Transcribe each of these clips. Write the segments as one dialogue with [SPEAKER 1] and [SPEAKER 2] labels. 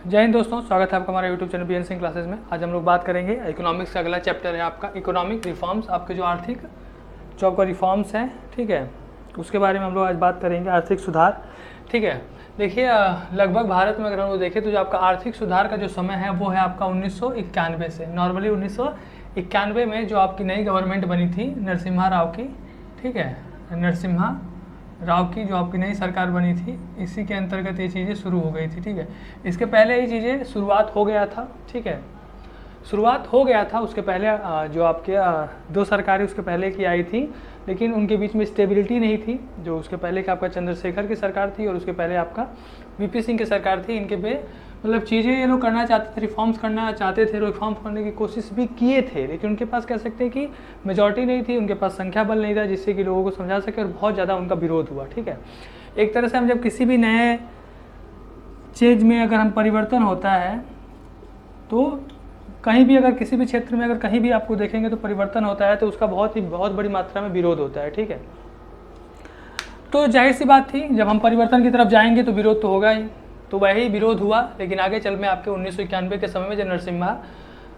[SPEAKER 1] जय हिंद दोस्तों, स्वागत है आपका हमारे YouTube channel BN Singh classes में। आज हम लोग बात करेंगे इकोनॉमिक्स का अगला चैप्टर है आपका इकोनॉमिक रिफॉर्म्स। आपके जो आर्थिक जो आपका रिफॉर्म्स हैं, ठीक है, उसके बारे में हम लोग आज बात करेंगे। आर्थिक सुधार, ठीक है। देखिए लगभग भारत में अगर हम लोग देखें तो जो आपका आर्थिक सुधार का जो समय है वो है आपका 1991 से। नॉर्मली 1991 में जो आपकी नई गवर्नमेंट बनी थी नरसिम्हा राव की, ठीक है, नरसिम्हा राव की जो आपकी नई सरकार बनी थी, इसी के अंतर्गत ये चीज़ें शुरू हो गई थी, ठीक है। इसके पहले ये चीज़ें शुरुआत हो गया था, ठीक है, शुरुआत हो गया था। उसके पहले जो आपके दो सरकारें उसके पहले की आई थी, लेकिन उनके बीच में स्टेबिलिटी नहीं थी। जो उसके पहले का आपका चंद्रशेखर की सरकार थी और उसके पहले आपका वीपी सिंह की सरकार थी। इनके पे मतलब चीज़ें ये लोग करना चाहते थे, रिफॉर्म्स करना चाहते थे, रिफॉर्म करने की कोशिश भी किए थे, लेकिन उनके पास कह सकते हैं कि मेजॉरिटी नहीं थी, उनके पास संख्या बल नहीं था जिससे कि लोगों को समझा सके, और बहुत ज़्यादा उनका विरोध हुआ, ठीक है। एक तरह से हम जब किसी भी नए चीज़ में अगर हम परिवर्तन होता है तो कहीं भी अगर किसी भी क्षेत्र में अगर कहीं भी आपको देखेंगे तो परिवर्तन होता है तो उसका बहुत बड़ी मात्रा में विरोध होता है, ठीक है। तो जाहिर सी बात थी, जब हम परिवर्तन की तरफ जाएंगे तो विरोध तो होगा ही, तो वही विरोध हुआ। लेकिन आगे चल में आपके 1991 के समय में जब नरसिम्हा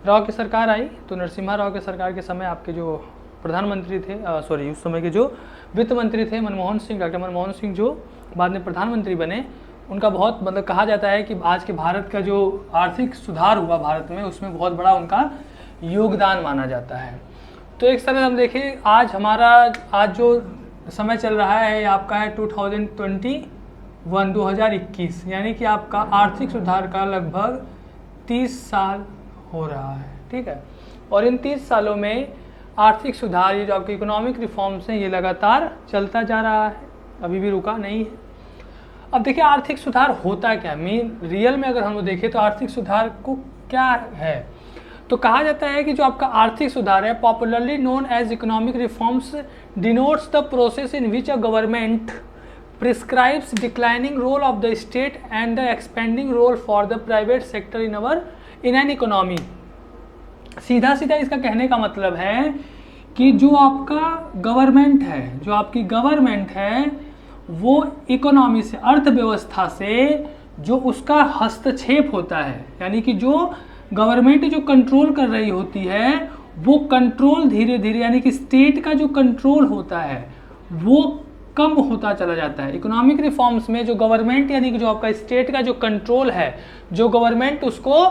[SPEAKER 1] राव की सरकार आई, तो नरसिम्हा राव की सरकार के समय आपके जो प्रधानमंत्री थे उस समय के जो वित्त मंत्री थे मनमोहन सिंह, डॉक्टर मनमोहन सिंह, जो बाद में प्रधानमंत्री बने, उनका बहुत मतलब कहा जाता है कि आज के भारत का जो आर्थिक सुधार हुआ भारत में, उसमें बहुत बड़ा उनका योगदान माना जाता है। तो एक तरह हम देखें आज जो समय चल रहा है आपका है 2021, यानी कि आपका आर्थिक सुधार का लगभग 30 साल हो रहा है, ठीक है। और इन 30 सालों में आर्थिक सुधार, ये जो आपके इकोनॉमिक रिफॉर्म्स हैं, ये लगातार चलता जा रहा है, अभी भी रुका नहीं है। अब देखिए आर्थिक सुधार होता क्या है, रियल में अगर हम लोग देखें तो आर्थिक सुधार को क्या है, तो कहा जाता है कि जो आपका आर्थिक सुधार है, popularly known as economic reforms, denotes the process in which a government prescribes declining role of the state and the expending role for the private sector in an economy. सीधा सीधा इसका कहने का मतलब है कि जो आपका गवर्नमेंट है, जो आपकी गवर्नमेंट है, वो इकोनॉमी से, अर्थव्यवस्था से जो उसका हस्तक्षेप होता है, यानी कि जो गवर्नमेंट जो कंट्रोल कर रही होती है, वो कंट्रोल धीरे धीरे, यानी कि स्टेट का जो कंट्रोल होता है वो कम होता चला जाता है। इकोनॉमिक रिफॉर्म्स में जो गवर्नमेंट, यानी कि जो आपका स्टेट का जो कंट्रोल है, जो गवर्नमेंट उसको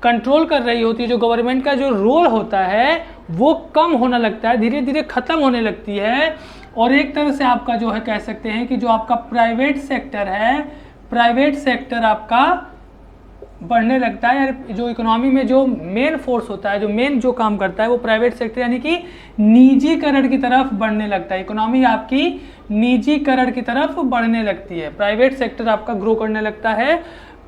[SPEAKER 1] कंट्रोल कर रही होती है, जो गवर्नमेंट का जो रोल होता है वो कम होने लगता है, धीरे धीरे खत्म होने लगती है। और एक तरह से आपका जो है कह सकते हैं कि जो आपका प्राइवेट सेक्टर है, प्राइवेट सेक्टर आपका बढ़ने लगता है। जो इकोनॉमी में जो मेन फोर्स होता है, जो मेन जो काम करता है, वो प्राइवेट सेक्टर, यानी कि निजीकरण की तरफ बढ़ने लगता है। इकोनॉमी आपकी निजीकरण की तरफ बढ़ने लगती है, प्राइवेट सेक्टर आपका ग्रो करने लगता है।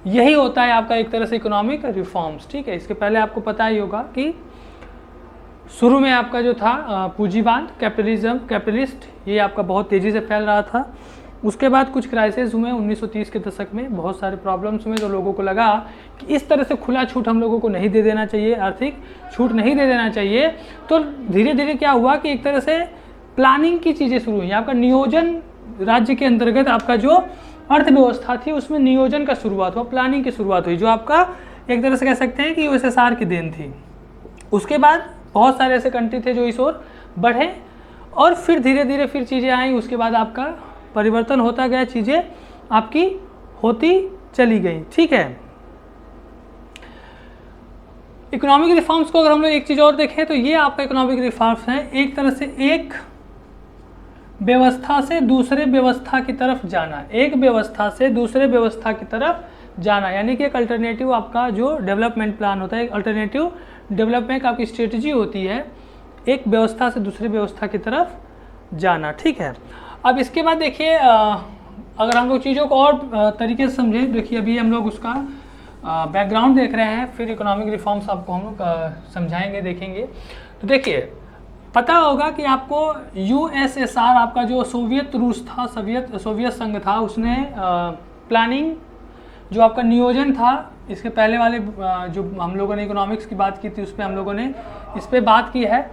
[SPEAKER 1] यही होता है आपका एक तरह से इकोनॉमिक रिफॉर्म्स, ठीक है। इसके पहले आपको पता ही होगा कि शुरू में आपका जो था पूंजीवाद, कैपिटलिस्ट, ये आपका बहुत तेज़ी से फैल रहा था। उसके बाद कुछ क्राइसिस हुए 1930 के दशक में, बहुत सारे प्रॉब्लम्स हुए, तो लोगों को लगा कि इस तरह से खुला छूट हम लोगों को नहीं दे देना चाहिए, आर्थिक छूट नहीं दे देना चाहिए। तो धीरे धीरे क्या हुआ कि एक तरह से प्लानिंग की चीज़ें शुरू हुई। आपका नियोजन, राज्य के अंतर्गत आपका जो अर्थव्यवस्था थी उसमें नियोजन का शुरुआत हुआ, प्लानिंग की शुरुआत हुई, जो आपका एक तरह से कह सकते हैं कि USSR की देन थी। उसके बाद बहुत सारे ऐसे कंट्री थे जो इस ओर बढ़े, और फिर धीरे धीरे फिर चीज़ें आई। उसके बाद आपका परिवर्तन होता गया, चीज़ें आपकी होती चली गई, ठीक है। इकोनॉमिक रिफॉर्म्स को अगर हम लोग एक चीज़ और देखें तो ये आपका इकोनॉमिक रिफॉर्म्स हैं, एक तरह से एक व्यवस्था से दूसरे व्यवस्था की तरफ जाना, एक व्यवस्था से दूसरे व्यवस्था की तरफ जाना, यानी कि एक अल्टरनेटिव आपका जो डेवलपमेंट प्लान होता है, एक अल्टरनेटिव डेवलपमेंट आपकी स्ट्रेटजी होती है, एक व्यवस्था से दूसरी व्यवस्था की तरफ जाना, ठीक है। अब इसके बाद देखिए अगर हम लोग चीज़ों को और तरीके से समझें, देखिए अभी हम लोग उसका बैकग्राउंड देख रहे हैं, फिर इकोनॉमिक रिफॉर्म्स आपको हम लोग समझाएंगे, देखेंगे। तो देखिए पता होगा कि आपको USSR, आपका जो सोवियत रूस था, सोवियत संघ था, उसने प्लानिंग, जो आपका नियोजन था, इसके पहले वाले जो हम लोगों ने इकोनॉमिक्स की बात की थी उस पर हम लोगों ने इस पर बात की है।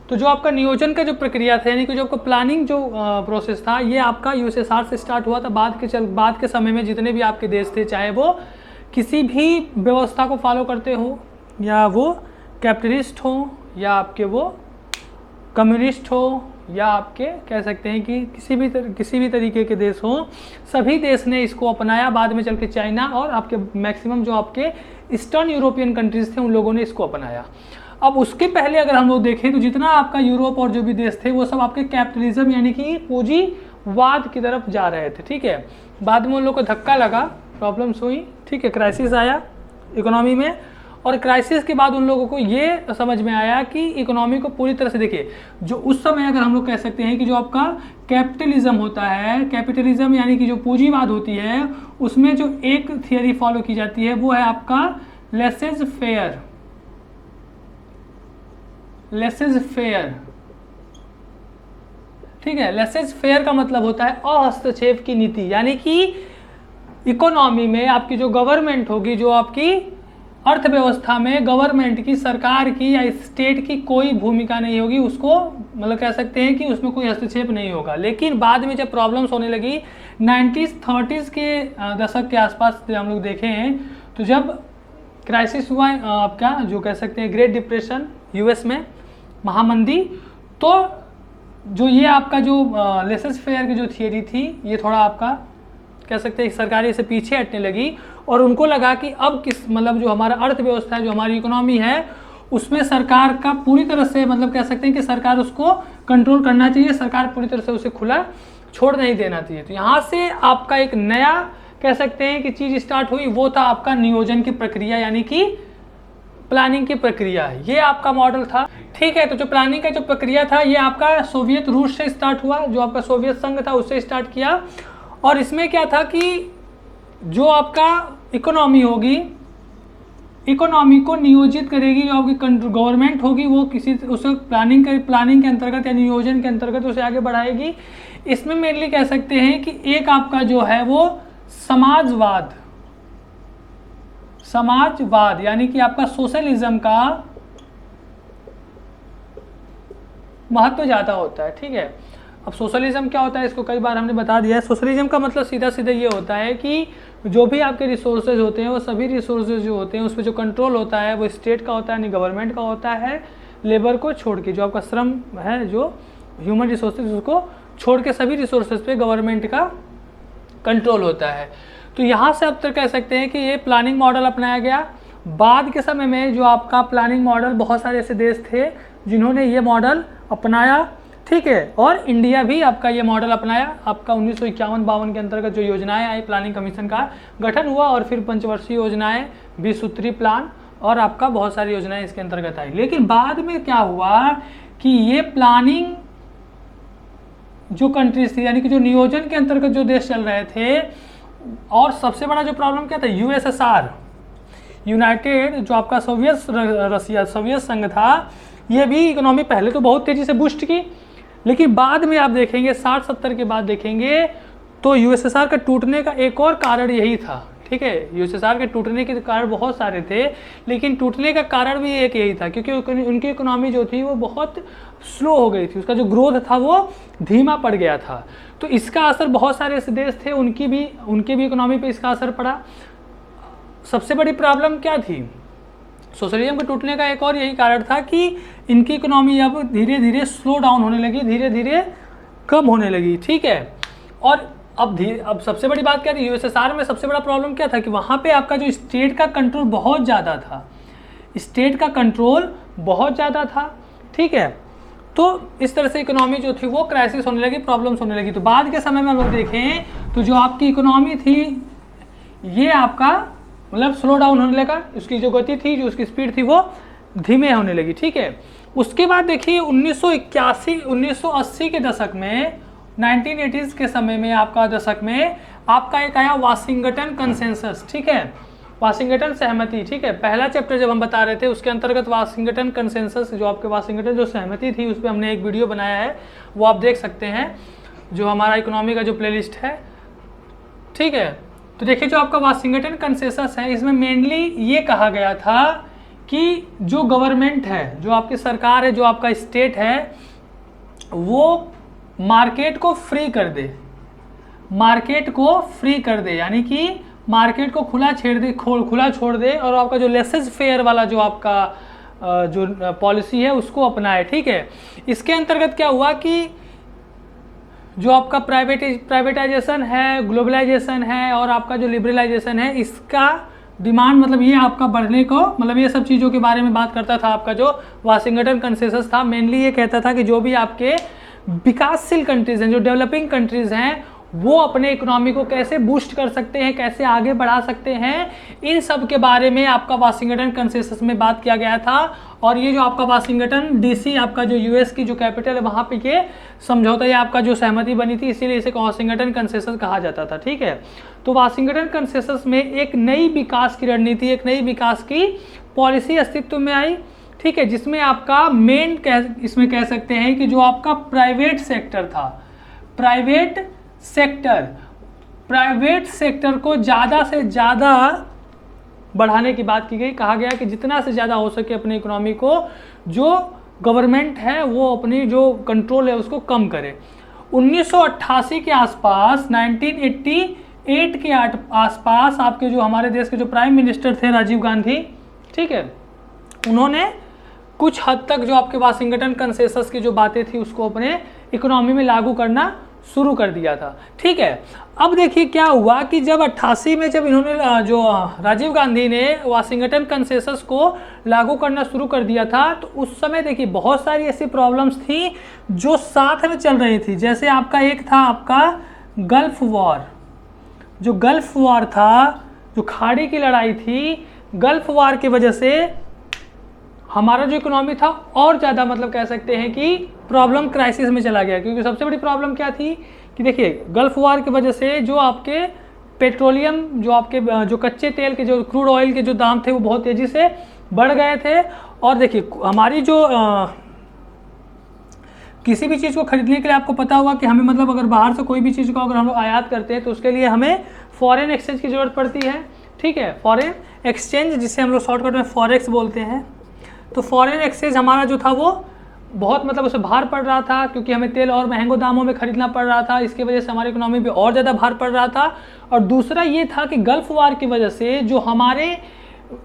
[SPEAKER 1] तो जो आपका नियोजन का जो प्रक्रिया था, यानी कि जो आपका प्लानिंग जो प्रोसेस था, ये आपका USSR से स्टार्ट हुआ था। बाद के समय में जितने भी आपके देश थे, चाहे वो किसी भी व्यवस्था को फॉलो करते हो, या वो कैपिटलिस्ट हो, या आपके वो कम्युनिस्ट हो, या आपके कह सकते हैं कि किसी भी तरीके के देश हो, सभी देश ने इसको अपनाया। बाद में चल के चाइना और आपके मैक्सिमम जो आपके ईस्टर्न यूरोपियन कंट्रीज थे उन लोगों ने इसको अपनाया। अब उसके पहले अगर हम लोग देखें तो जितना आपका यूरोप और जो भी देश थे वो सब आपके कैपिटलिज्म यानी कि पूंजीवाद की तरफ जा रहे थे, ठीक है। बाद में उन लोग को धक्का लगा, प्रॉब्लम्स हुई, ठीक है, क्राइसिस आया इकोनॉमी में, और क्राइसिस के बाद उन लोगों को ये समझ में आया कि इकोनॉमी को पूरी तरह से देखिए, जो उस समय अगर हम लोग कह सकते हैं कि जो आपका कैपिटलिज्म होता है, कैपिटलिज्म यानी कि जो पूंजीवाद होती है, उसमें जो एक थियरी फॉलो की जाती है वो है आपका लेसेज फेयर। लेसेज फेयर, ठीक है। लेसेज फेयर का मतलब होता है अहस्तक्षेप की नीति, यानी कि इकोनॉमी में आपकी जो गवर्नमेंट होगी, जो आपकी अर्थव्यवस्था में गवर्नमेंट की, सरकार की या स्टेट की कोई भूमिका नहीं होगी, उसको मतलब कह सकते हैं कि उसमें कोई हस्तक्षेप नहीं होगा। लेकिन बाद में जब प्रॉब्लम्स होने लगी 1930s के दशक के आसपास हम लोग देखें तो जब क्राइसिस हुआ आपका जो कह सकते हैं ग्रेट डिप्रेशन यूएस में, महामंदी, तो जो ये आपका जो लेसेज फेयर की जो थियरी थी ये थोड़ा आपका कह सकते हैं सरकारी से पीछे हटने लगी, और उनको लगा कि अब किस मतलब जो हमारा अर्थव्यवस्था है, जो हमारी इकोनॉमी है, उसमें सरकार का पूरी तरह से मतलब कह सकते हैं कि सरकार उसको कंट्रोल करना चाहिए, सरकार पूरी तरह से उसे खुला छोड़ नहीं देना चाहिए। तो यहाँ से आपका एक नया कह सकते हैं कि चीज़ स्टार्ट हुई, वो था आपका नियोजन की प्रक्रिया यानी कि प्लानिंग की प्रक्रिया। ये आपका मॉडल था, ठीक है। तो जो प्लानिंग का जो प्रक्रिया था ये आपका सोवियत रूस से स्टार्ट हुआ, जो आपका सोवियत संघ था उससे स्टार्ट किया। और इसमें क्या था कि जो आपका इकोनॉमी होगी, इकोनॉमी को नियोजित करेगी, जो आपकी गवर्नमेंट होगी वो किसी उसे प्लानिंग के अंतर्गत या नियोजन के अंतर्गत उसे आगे बढ़ाएगी। इसमें मेनली कह सकते हैं कि एक आपका जो है वो समाजवाद यानी कि आपका सोशलिज्म का महत्व ज़्यादा होता है, ठीक है। अब सोशलिज्म क्या होता है इसको कई बार हमने बता दिया है। सोशलिज्म का मतलब सीधा सीधा ये होता है कि जो भी आपके रिसोर्सेज होते हैं वो सभी रिसोर्सेज जो होते हैं उस पर जो कंट्रोल होता है वो स्टेट का होता है, नहीं गवर्नमेंट का होता है। लेबर को छोड़ के जो आपका श्रम है, जो ह्यूमन रिसोर्सेज, उसको छोड़ के सभी रिसोर्सेज पे गवर्नमेंट का कंट्रोल होता है। तो यहाँ से अब तक कह सकते हैं कि ये प्लानिंग मॉडल अपनाया गया। बाद के समय में जो आपका प्लानिंग मॉडल, बहुत सारे ऐसे देश थे जिन्होंने ये मॉडल अपनाया, ठीक है। और इंडिया भी आपका ये मॉडल अपनाया। आपका 1951-52 के अंतर्गत जो योजनाएं आई, प्लानिंग कमीशन का गठन हुआ, और फिर पंचवर्षीय योजनाएं, 20 सूत्री प्लान, और आपका बहुत सारी योजनाएं इसके अंतर्गत आई। लेकिन बाद में क्या हुआ कि ये प्लानिंग जो कंट्रीज थी यानी कि जो नियोजन के अंतर्गत जो देश चल रहे थे, और सबसे बड़ा जो प्रॉब्लम क्या था, यूएसएसआर, यूनाइटेड जो आपका सोवियत संघ था, ये भी इकोनॉमी पहले तो बहुत तेज़ी से बूस्ट की, लेकिन बाद में आप देखेंगे 60-70 के बाद देखेंगे तो यूएसएसआर का टूटने का एक और कारण यही था, ठीक है। यूएसएसआर के टूटने के कारण बहुत सारे थे, लेकिन टूटने का कारण भी एक यही था क्योंकि उनकी इकोनॉमी जो थी वो बहुत स्लो हो गई थी, उसका जो ग्रोथ था वो धीमा पड़ गया था। तो इसका असर बहुत सारे ऐसे देश थे उनकी भी इकोनॉमी पे इसका असर पड़ा। सबसे बड़ी प्रॉब्लम क्या थी, सोशलिज्म के टूटने का एक और यही कारण था कि इनकी इकोनॉमी अब धीरे धीरे स्लो डाउन होने लगी, धीरे धीरे कम होने लगी, ठीक है। और अब सबसे बड़ी बात क्या थी, यूएसएसआर में सबसे बड़ा प्रॉब्लम क्या था कि वहाँ पे आपका जो स्टेट का कंट्रोल बहुत ज़्यादा था, स्टेट का कंट्रोल बहुत ज़्यादा था, ठीक है। तो इस तरह से इकोनॉमी जो थी वो क्राइसिस होने लगी, प्रॉब्लम्स होने लगी। तो बाद के समय में हम लोग देखें तो जो आपकी इकोनॉमी थी ये आपका मतलब स्लो डाउन होने लगा, उसकी जो गति थी, जो उसकी स्पीड थी वो धीमे होने लगी, ठीक है। उसके बाद देखिए 1980 के दशक में, 1980s के समय में आपका दशक में आपका एक आया वाशिंगटन कंसेंसस, ठीक है, वाशिंगटन सहमति, ठीक है। पहला चैप्टर जब हम बता रहे थे उसके अंतर्गत वाशिंगटन कंसेंसस, जो आपके वाशिंगटन जो सहमति थी उस पर हमने एक वीडियो बनाया है, वो आप देख सकते हैं, जो हमारा इकोनॉमी का जो प्लेलिस्ट है, ठीक है। तो देखिए जो आपका वाशिंगटन कंसेंसस है, इसमें मेनली ये कहा गया था कि जो गवर्नमेंट है, जो आपकी सरकार है, जो आपका स्टेट है, वो मार्केट को फ्री कर दे, मार्केट को फ्री कर दे, यानी कि मार्केट को खुला छोड़ दे और आपका जो लेसेस फेयर वाला जो आपका जो पॉलिसी है उसको अपनाए। ठीक है, इसके अंतर्गत क्या हुआ कि जो आपका प्राइवेटाइजेशन है, ग्लोबलाइजेशन है और आपका जो लिबरलाइजेशन है, इसका डिमांड मतलब ये आपका बढ़ने को, मतलब ये सब चीज़ों के बारे में बात करता था। आपका जो वाशिंगटन कंसेंसस था मेनली ये कहता था कि जो भी आपके विकासशील कंट्रीज़ हैं, जो डेवलपिंग कंट्रीज़ हैं, वो अपने इकोनॉमी को कैसे बूस्ट कर सकते हैं, कैसे आगे बढ़ा सकते हैं, इन सब के बारे में आपका वाशिंगटन कंसेंसस में बात किया गया था। और ये जो आपका वाशिंगटन डीसी आपका जो यूएस की जो कैपिटल है, वहाँ पे ये समझौता या आपका जो सहमति बनी थी, इसीलिए इसे वाशिंगटन कंसेंसस कहा जाता था। ठीक है, तो वाशिंगटन कंसेंसस में एक नई विकास की रणनीति, एक नई विकास की पॉलिसी अस्तित्व में आई। ठीक है, जिसमें आपका मेन इसमें कह सकते हैं कि जो आपका प्राइवेट सेक्टर था, प्राइवेट सेक्टर को ज़्यादा से ज़्यादा बढ़ाने की बात की गई। कहा गया कि जितना से ज़्यादा हो सके अपनी इकोनॉमी को जो गवर्नमेंट है वो अपनी जो कंट्रोल है उसको कम करे। 1988 के आसपास, 1988 के आसपास आपके जो हमारे देश के जो प्राइम मिनिस्टर थे राजीव गांधी, ठीक है, उन्होंने कुछ हद तक जो आपके वाशिंगटन कंसेंसस की जो बातें थी उसको अपने इकोनॉमी में लागू करना शुरू कर दिया था। ठीक है, अब देखिए क्या हुआ कि जब 88 में जब इन्होंने जो राजीव गांधी ने वाशिंगटन कंसेंसस को लागू करना शुरू कर दिया था, तो उस समय देखिए बहुत सारी ऐसी प्रॉब्लम्स थी जो साथ में चल रही थी। जैसे आपका एक था आपका गल्फ वॉर, जो गल्फ वॉर था, जो खाड़ी की लड़ाई थी, गल्फ वॉर की वजह से हमारा जो इकोनॉमी था और ज़्यादा मतलब कह सकते हैं कि प्रॉब्लम क्राइसिस में चला गया। क्योंकि सबसे बड़ी प्रॉब्लम क्या थी कि देखिए गल्फ वॉर की वजह से जो आपके पेट्रोलियम, जो आपके जो कच्चे तेल के, जो क्रूड ऑयल के जो दाम थे वो बहुत तेज़ी से बढ़ गए थे। और देखिए हमारी जो किसी भी चीज़ को खरीदने के लिए आपको पता होगा कि हमें मतलब अगर बाहर से कोई भी चीज़ को अगर हम लोग आयात करते हैं तो उसके लिए हमें फॉरेन एक्सचेंज की ज़रूरत पड़ती है। ठीक है, फॉरेन एक्सचेंज जिसे हम लोग शॉर्टकट में फॉरेक्स बोलते हैं। तो फॉरेन एक्सचेंज हमारा जो था वो बहुत मतलब उसे भार पड़ रहा था, क्योंकि हमें तेल और महंगो दामों में खरीदना पड़ रहा था। इसकी वजह से हमारी इकोनॉमी पे और ज़्यादा भार पड़ रहा था। और दूसरा ये था कि गल्फ वार की वजह से जो हमारे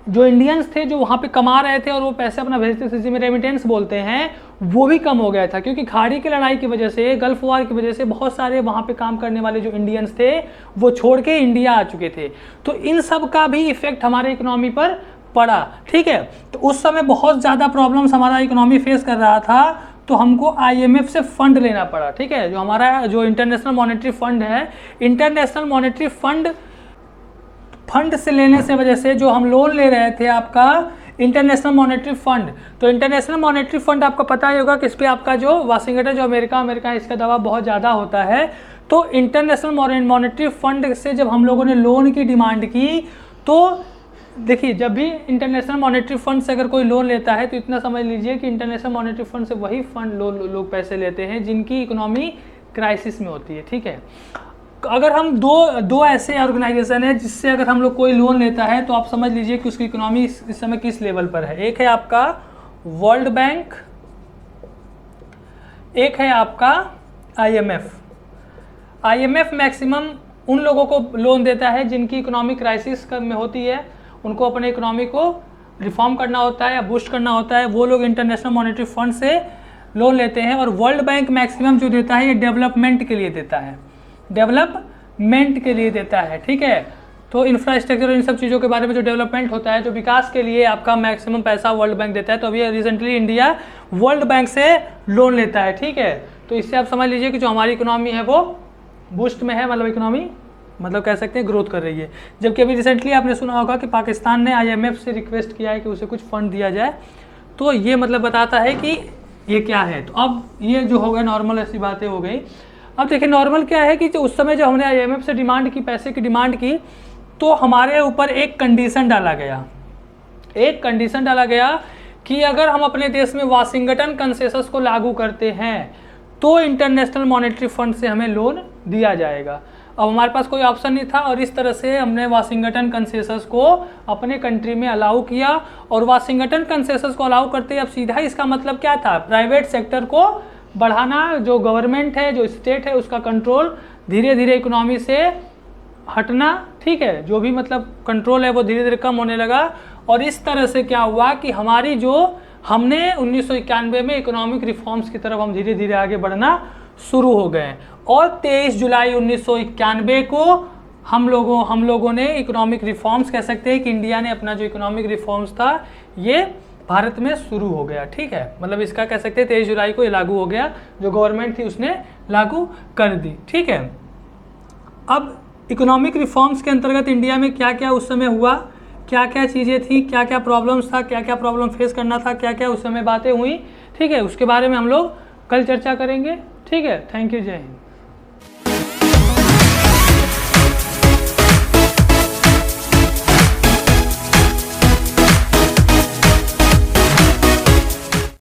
[SPEAKER 1] जो इंडियंस थे जो वहाँ पे कमा रहे थे और वो पैसे अपना भेजते थे, जिसमें रेमिटेंस बोलते हैं, वो भी कम हो गया था। क्योंकि खाड़ी की लड़ाई की वजह से, गल्फ वार की वजह से बहुत सारे वहाँ पे काम करने वाले जो इंडियंस थे वो छोड़ के इंडिया आ चुके थे। तो इन सब का भी इफेक्ट हमारे इकोनॉमी पर पड़ा। ठीक है, तो उस समय बहुत ज़्यादा प्रॉब्लम्स हमारा इकोनॉमी फेस कर रहा था, तो हमको IMF से फंड लेना पड़ा। ठीक है, जो हमारा जो इंटरनेशनल मॉनेटरी फंड है, इंटरनेशनल मॉनेटरी फंड से लेने से वजह से जो हम लोन ले रहे थे आपका इंटरनेशनल मॉनेटरी फंड, तो इंटरनेशनल मॉनेटरी फंड आपको पता ही होगा कि इस पर आपका जो वाशिंगटन जो अमेरिका है इसका दबाव बहुत ज़्यादा होता है। तो इंटरनेशनल मॉनेटरी फंड से जब हम लोगों ने लोन की डिमांड की, तो देखिए जब भी इंटरनेशनल मॉनेटरी फंड से अगर कोई लोन लेता है तो इतना समझ लीजिए कि इंटरनेशनल मॉनेटरी फंड से वही फंड लोग पैसे लेते हैं जिनकी इकोनॉमी क्राइसिस में होती है। ठीक है, अगर हम दो ऐसे ऑर्गेनाइजेशन है जिससे अगर हम लोग कोई लोन लेता है तो आप समझ लीजिए कि उसकी इकोनॉमी इस समय किस लेवल पर है। एक है आपका वर्ल्ड बैंक, एक है आपका IMF मैक्सिमम उन लोगों को लोन देता है जिनकी इकोनॉमी क्राइसिस में होती है, उनको अपने इकोनॉमी को रिफॉर्म करना होता है या बूस्ट करना होता है, वो लोग इंटरनेशनल मॉनेटरी फंड से लोन लेते हैं। और वर्ल्ड बैंक मैक्सिमम जो देता है ये डेवलपमेंट के लिए देता है, डेवलपमेंट के लिए देता है। ठीक है, तो इंफ्रास्ट्रक्चर और इन सब चीज़ों के बारे में जो डेवलपमेंट होता है, जो विकास के लिए आपका मैक्सिमम पैसा वर्ल्ड बैंक देता है। तो अभी रिसेंटली इंडिया वर्ल्ड बैंक से लोन लेता है। ठीक है, तो इससे आप समझ लीजिए कि जो हमारी इकोनॉमी है वो बूस्ट में है, मतलब इकोनॉमी मतलब कह सकते हैं ग्रोथ कर रही है। जबकि अभी रिसेंटली आपने सुना होगा कि पाकिस्तान ने IMF से रिक्वेस्ट किया है कि उसे कुछ फंड दिया जाए। तो ये मतलब बताता है कि ये क्या है। तो अब ये जो हो गया नॉर्मल ऐसी बातें हो गई। अब देखिए नॉर्मल क्या है कि जो उस समय जब हमने IMF से डिमांड की, पैसे की डिमांड की, तो हमारे ऊपर एक कंडीशन डाला गया कि अगर हम अपने देश में वाशिंगटन कंसेंसस को लागू करते हैं तो इंटरनेशनल मॉनेटरी फंड से हमें लोन दिया जाएगा। अब हमारे पास कोई ऑप्शन नहीं था और इस तरह से हमने वाशिंगटन कंसेंसस को अपने कंट्री में अलाउ किया। और वाशिंगटन कंसेंसस को अलाउ करते अब सीधा इसका मतलब क्या था, प्राइवेट सेक्टर को बढ़ाना, जो गवर्नमेंट है, जो स्टेट है, उसका कंट्रोल धीरे धीरे इकोनॉमी से हटना, ठीक है, जो भी मतलब कंट्रोल है वो धीरे धीरे कम होने लगा। और इस तरह से क्या हुआ कि हमारी जो हमने 1991 में इकोनॉमिक रिफॉर्म्स की तरफ हम धीरे धीरे आगे बढ़ना शुरू हो गए। और 23 जुलाई 1991 को हम लोगों ने इकोनॉमिक रिफॉर्म्स कह सकते हैं कि इंडिया ने अपना जो इकोनॉमिक रिफॉर्म्स था ये भारत में शुरू हो गया, ठीक है। मतलब इसका कह सकते हैं 23 जुलाई को ये लागू हो गया, जो गवर्नमेंट थी उसने लागू कर दी, ठीक है। अब इकोनॉमिक रिफॉर्म्स के अंतर्गत इंडिया में क्या क्या उस समय हुआ, क्या क्या चीज़ें थी, क्या क्या प्रॉब्लम्स था, क्या क्या प्रॉब्लम फेस करना था, क्या क्या उस समय बातें हुई, ठीक है, उसके बारे में हम लोग कल चर्चा करेंगे, ठीक है। थैंक यू, जय हिंद।